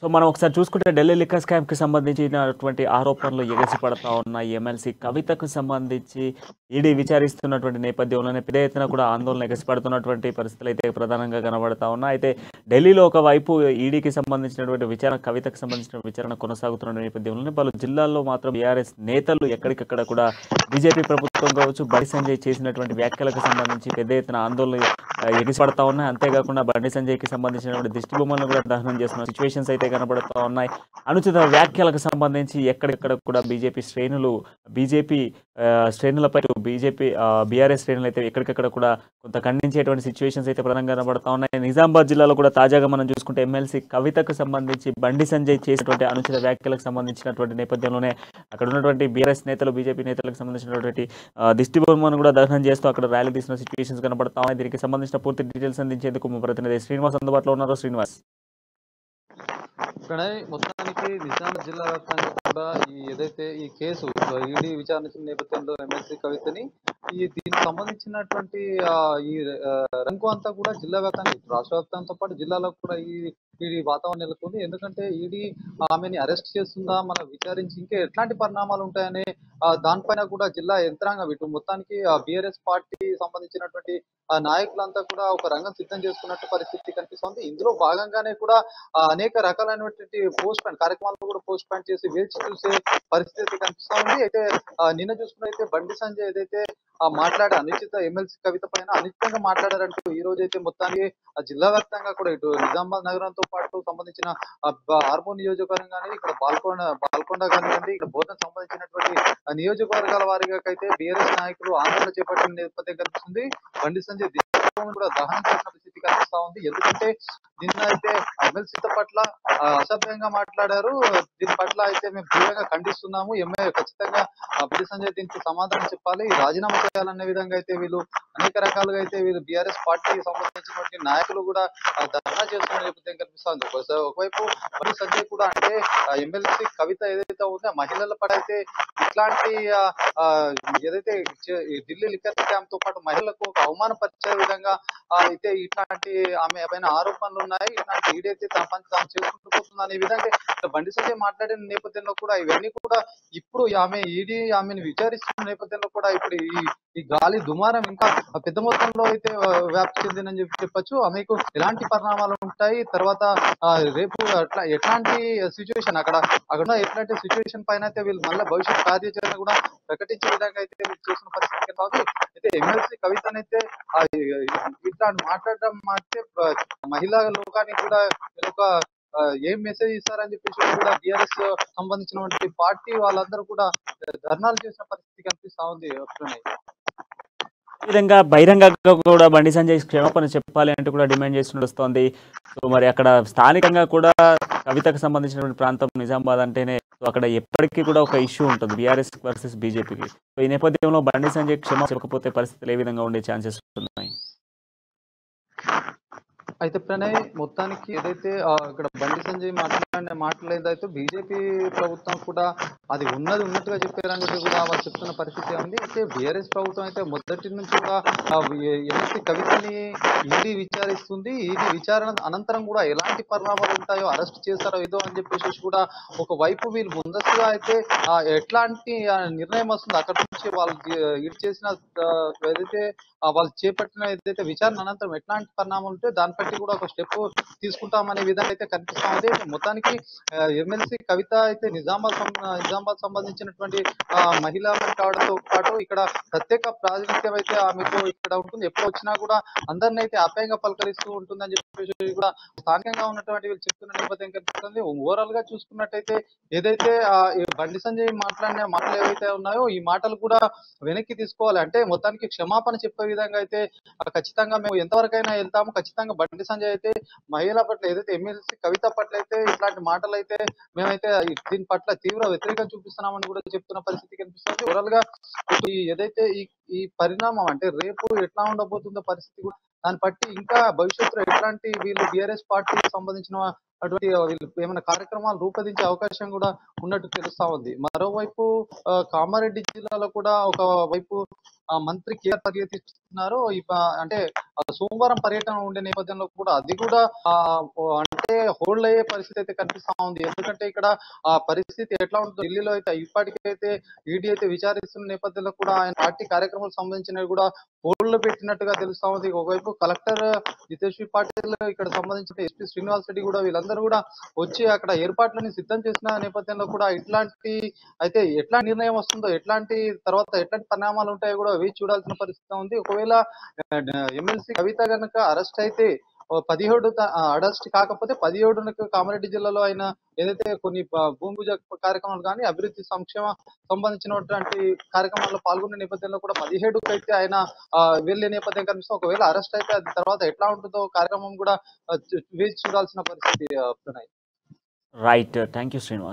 So మనం ఒకసారి చూసుకుంటే ఢిల్లీ లిక్కర్ స్కామ్‌కి సంబంధించినటువంటి ఆరోపణలు ఎగసిపడతా ఉన్నాయి. ఎమ్మెల్సీ కవితకు సంబంధించి ఈడీ విచారిస్తున్నటువంటి నేపథ్యంలోనే పెద్ద ఎత్తున కూడా ఆందోళన ఎగసిపడుతున్నటువంటి పరిస్థితులైతే ప్రధానంగా కనబడతా ఉన్నాయి. అయితే ఢిల్లీలో ఒకవైపు ఈడీకి సంబంధించినటువంటి విచారణ, కవితకు సంబంధించిన విచారణ కొనసాగుతున్న నేపథ్యంలోనే పలు జిల్లాల్లో మాత్రం బీఆర్ఎస్ నేతలు ఎక్కడికక్కడ కూడా బీజేపీ ప్రభుత్వం కావచ్చు, బండి సంజయ్ చేసినటువంటి వ్యాఖ్యలకు సంబంధించి పెద్ద ఎత్తున ఆందోళనలు ఎగిసిపడతా ఉన్నాయి. అంతేకాకుండా బండి సంజయ్‌కి సంబంధించినటువంటి దిష్టి బొమ్మలను కూడా దహనం చేస్తున్న సిట్యుయేషన్స్ అయితే కనబడుతా ఉన్నాయి. అనుచిత వ్యాఖ్యలకు సంబంధించి ఎక్కడెక్కడ కూడా బీజేపీ శ్రేణులపై బీఆర్ఎస్ శ్రేణులు అయితే ఎక్కడికక్కడ కూడా కొంత ఖండించేటువంటి సిట్యుయేషన్స్ అయితే ప్రధానంగా కనబడతా ఉన్నాయి. నిజామాబాద్ జిల్లాలో కూడా తాజాగా మనం చూసుకుంటే ఎమ్మెల్సీ కవితకు సంబంధించి బండి సంజయ్ చేసినటువంటి అనుచిత వ్యాఖ్యలకు సంబంధించినటువంటి నేపథ్యంలోనే అక్కడ ఉన్నటువంటి బీఆర్ఎస్ నేతలు, బీజేపీ నేతలకు సంబంధించినటువంటి దిష్టి బొమ్మను కూడా దహనం చేస్తూ అక్కడ ర్యాలీ తీసిన సిట్యుయేషన్స్ కనబడతా ఉన్నాయి. దీనికి సంబంధించిన పూర్తి డీటెయిల్స్ అందించేందుకు మా ప్రతినిధి శ్రీనివాస్ అందుబాటులో ఉన్నారు. శ్రీనివాస్. ప్రణయ్, మొత్తానికి నిజామాబాద్ జిల్లా వ్యాప్తంగా కూడా ఏదైతే ఈ కేసు ఈడీ విచారించిన నేపథ్యంలో ఎమ్మెల్సీ కవితని దీనికి సంబంధించినటువంటి ఈ రంగు అంతా కూడా జిల్లా వ్యాప్తంగా, రాష్ట్ర వ్యాప్తంతో పాటు జిల్లాలో కూడా ఈ వాతావరణం నెలకొంది. ఎందుకంటే ఈడీ ఆమెని అరెస్ట్ చేస్తుందా, మనం విచారించి ఇంకా ఎట్లాంటి పరిణామాలు ఉంటాయనే దానిపైన కూడా జిల్లా యంత్రాంగం ఇటు మొత్తానికి బీఆర్ఎస్ పార్టీ సంబంధించినటువంటి నాయకులంతా కూడా ఒక రంగం సిద్ధం చేసుకున్నట్టు పరిస్థితి కనిపిస్తోంది. ఇందులో భాగంగానే కూడా అనేక రకాలైనటువంటి పోస్ట్ పాయింట్ కార్యక్రమాలు కూడా పోస్ట్ పాయింట్ చేసి వేచి చూసే పరిస్థితి కనిపిస్తా ఉంది. అయితే నిన్న చూసుకున్నైతే బండి సంజయ్ ఏదైతే మాట్లాడే అనుచిత ఎమ్మెల్సీ కవిత పైన అనుచితంగా మాట్లాడారంటూ ఈ రోజు అయితే మొత్తానికి జిల్లా వ్యాప్తంగా కూడా ఇటు నిజామాబాద్ నగరంతో పాటు సంబంధించిన ఆర్మూర్ నియోజకవర్గం కానీ, ఇక్కడ బాల్కొండ కానివ్వండి, ఇక్కడ బోధనకు సంబంధించినటువంటి నియోజకవర్గాల వారీగా అయితే బీఆర్ఎస్ నాయకులు ఆందోళన చేపట్టిన నేపథ్యం కనిపిస్తుంది. బండి సంజయ్ కూడా దహనం చేసిన పరిస్థితి కనిపిస్తా ఉంది. ఎందుకంటే నిన్న అయితే ఎమ్మెల్సీ పట్ల అసభ్యంగా మాట్లాడారు. దీని పట్ల అయితే మేము తీవ్రంగా ఖండిస్తున్నాము. ఖచ్చితంగా బండి సంజయ్ దీనికి సమాధానం చెప్పాలి, రాజీనామా చేయాలనే విధంగా అయితే వీళ్ళు అనేక రకాలుగా అయితే వీళ్ళు బీఆర్ఎస్ పార్టీకి సంబంధించినటువంటి నాయకులు కూడా ధర్నా చేస్తున్న నేపథ్యం కనిపిస్తుంది. ఒకవైపు బండి సంజయ్ కూడా అంటే ఎమ్మెల్సీ కవిత ఏదైతే ఉందో మహిళల పడైతే ఇట్లాంటి ఏదైతే ఢిల్లీ లిక్కర్ స్కామ్ తో పాటు మహిళలకు ఒక అవమానపరిచే విధంగా అయితే ఇట్లాంటి ఆమె పైన ఆరోపణలు ఉన్నాయి, ఇట్లాంటి ఈడైతే తన పని తాను చేసుకుంటూ పోతుంది అనే విధంగా బండి సంజయ్ మాట్లాడిన నేపథ్యంలో కూడా ఇవన్నీ కూడా ఇప్పుడు ఆమెను విచారిస్తున్న నేపథ్యంలో కూడా ఇప్పుడు ఈ గాలి దుమారం ఇంకా పెద్ద మొత్తంలో అయితే వ్యాప్తి చెందిందని చెప్పొచ్చు. ఆమెకు ఎలాంటి పరిణామాలు ఉంటాయి, తర్వాత రేపు ఎట్లాంటి సిచ్యువేషన్ అక్కడ ఎట్లాంటి సిచ్యువేషన్ పైన అయితే వీళ్ళు మళ్ళీ భవిష్యత్ కార్యాచరణ కూడా ప్రకటించే విధంగా అయితే వీళ్ళు చేసిన పరిస్థితి కాదు. అయితే ఎమ్మెల్సీ కవితనైతే ఇట్లా మాట్లాడడం అంటే మహిళా లోకానికి కూడా ఒక ఏం మెసేజ్ ఇస్తారని చెప్పేసి కూడా బీఆర్ఎస్ సంబంధించినటువంటి పార్టీ వాళ్ళందరూ కూడా ధర్నాలు చేసిన పరిస్థితి కనిపిస్తా ఉంది. ఈ విధంగా బహిరంగంగా కూడా బండి సంజయ్ క్షమాపణ చెప్పాలి అంటూ కూడా డిమాండ్ చేస్తూ వస్తోంది. సో మరి అక్కడ స్థానికంగా కూడా కవితకు సంబంధించినటువంటి ప్రాంతం నిజామాబాద్ అంటేనే సో అక్కడ ఎప్పటికీ కూడా ఒక ఇష్యూ ఉంటుంది బీఆర్ఎస్ వర్సెస్ బీజేపీకి. సో ఈ నేపథ్యంలో బండి సంజయ్ క్షమాపణ చెప్పకపోతే పరిస్థితులు ఏ విధంగా ఉండే ఛాన్సెస్ ఉన్నాయి? అయితే ప్రణయ్, మొత్తానికి ఏదైతే ఇక్కడ బండి సంజయ్ మాట్లాడిన మాటలు ఏదైతే బీజేపీ ప్రభుత్వం కూడా అది ఉన్నట్టుగా చెప్పారని కూడా వాళ్ళు చెప్తున్న పరిస్థితి ఉంది. అయితే బీఆర్ఎస్ ప్రభుత్వం అయితే మొదటి నుంచి కూడా ఎమ్మెల్సీ కవితని ఈడీ విచారిస్తుంది. ఈడీ విచారణ అనంతరం కూడా ఎలాంటి పరిణామాలు ఉంటాయో, అరెస్ట్ చేస్తారో ఏదో అని చెప్పేసి కూడా ఒకవైపు వీళ్ళు ముందస్తుగా అయితే ఎట్లాంటి నిర్ణయం వస్తుంది అక్కడ నుంచి వాళ్ళు ఇది చేసిన ఏదైతే వాళ్ళు చేపట్టిన ఏదైతే విచారణ అనంతరం ఎట్లాంటి పరిణామాలు ఉంటే దాని బట్టి కూడా ఒక స్టెప్ తీసుకుంటామనే విధంగా అయితే కనిపిస్తా ఉంది. మొత్తానికి ఎమ్మెల్సీ కవిత అయితే నిజామాబాద్ సంబంధించినటువంటి మహిళా కావడంతో పాటు ఇక్కడ ప్రత్యేక ప్రాతినిధ్యం అయితే ఆమెకు ఇక్కడ ఉంటుంది. ఎప్పుడు వచ్చినా కూడా అందరిని అయితే ఆప్యాయంగా పలకరిస్తూ ఉంటుందని చెప్పేసి కూడా స్థానికంగా ఉన్నటువంటి వీళ్ళు చెప్తున్న నేపథ్యం కనిపిస్తుంది. ఓవరాల్ గా చూసుకున్నట్టయితే ఏదైతే బండి సంజయ్ మాట్లాడిన మాటలు ఏవైతే ఉన్నాయో ఈ మాటలు కూడా వెనక్కి తీసుకోవాలి. అంటే మొత్తానికి క్షమాపణ చెప్పే విధంగా అయితే ఖచ్చితంగా మేము ఎంతవరకైనా వెళ్తాము. ఖచ్చితంగా బండి సంజయ్ అయితే మహిళల పట్ల ఏదైతే ఎమ్మెల్సీ కవిత పట్ల అయితే ఇట్లాంటి మాటలు అయితే మేమైతే దీని పట్ల తీవ్ర వ్యతిరేకం చూపిస్తున్నామని కూడా చెప్తున్న పరిస్థితి కనిపిస్తుంది. ఓవరాల్ గా ఏదైతే ఈ పరిణామం అంటే రేపు ఎట్లా ఉండబోతుందో పరిస్థితి కూడా దాన్ని బట్టి ఇంకా భవిష్యత్తులో ఎట్లాంటి వీళ్ళు బీఆర్ఎస్ పార్టీకి సంబంధించిన అటువంటి వీళ్ళు ఏమైనా కార్యక్రమాలు రూపొందించే అవకాశం కూడా ఉన్నట్టు తెలుస్తా ఉంది. మరోవైపు కామారెడ్డి జిల్లాలో కూడా ఒక వైపు మంత్రి కేఆర్ పర్యటిస్తున్నారు. అంటే సోమవారం పర్యటన ఉండే నేపథ్యంలో కూడా అది కూడా అంటే హోల్డ్ అయ్యే పరిస్థితి అయితే కనిపిస్తా ఉంది. ఎందుకంటే ఇక్కడ ఆ పరిస్థితి ఎట్లా ఉంటుందో ఢిల్లీలో అయితే ఇప్పటికైతే ఈడీ అయితే విచారిస్తున్న నేపథ్యంలో కూడా ఆయన పార్టీ కార్యక్రమాలకు సంబంధించినవి కూడా హోల్డ్ పెట్టినట్టుగా తెలుస్తా ఉంది. ఒకవైపు కలెక్టర్ జితేశ్వరి పాటిల్, ఇక్కడ సంబంధించిన ఎస్పీ శ్రీనివాస్ రెడ్డి కూడా వీళ్ళందరూ కూడా వచ్చి అక్కడ ఏర్పాట్లని సిద్ధం చేసిన నేపథ్యంలో కూడా ఇట్లాంటి అయితే ఎట్లాంటి నిర్ణయం వస్తుందో, ఎట్లాంటి పరిణామాలు ఉంటాయో కూడా వేచి చూడాల్సిన పరిస్థితి ఉంది. ఒకవేళ ఎమ్మెల్సీ కవిత గనక అరెస్ట్ అయితే 17 అరెస్ట్ కాకపోతే 17 కామారెడ్డి జిల్లాలో ఆయన ఏదైతే కొన్ని భూమి పూజ కార్యక్రమాలు కానీ అభివృద్ధి సంక్షేమ సంబంధించినటువంటి కార్యక్రమాల్లో పాల్గొనే నేపథ్యంలో కూడా 17కి అయితే ఆయన వెళ్లే నేపథ్యం కనిపిస్తుంది. ఒకవేళ అరెస్ట్ అయితే అది తర్వాత ఎట్లా ఉంటుందో కార్యక్రమం కూడా వేచి చూడాల్సిన పరిస్థితి. Pranay. Right. Thank you Srinivas.